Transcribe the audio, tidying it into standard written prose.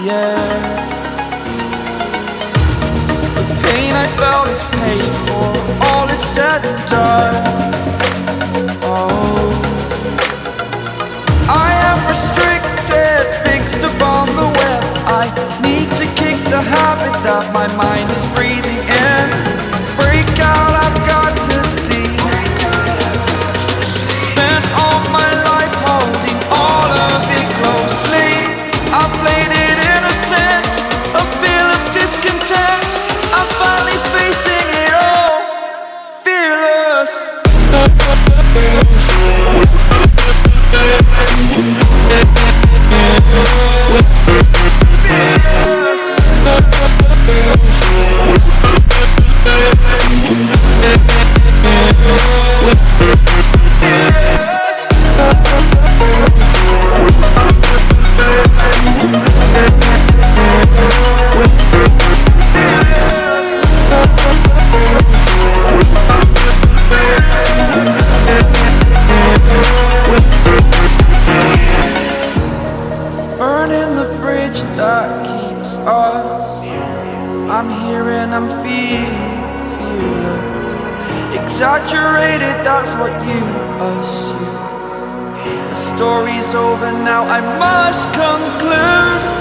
air. The pain I felt is paid for, all is said and done. Oh, I am restricted, fixed upon the web. I need to kick the habit that my mind is breathing in. Break out, I've got to see. Spent all my life holding all of it closely. I played it innocent, a feel of discontent. I'm finally facing it all, fearless. Burning the bridge that keeps us. I'm here and I'm feeling fearless. Exaggerated, that's what you assume. The story's over now, I must conclude.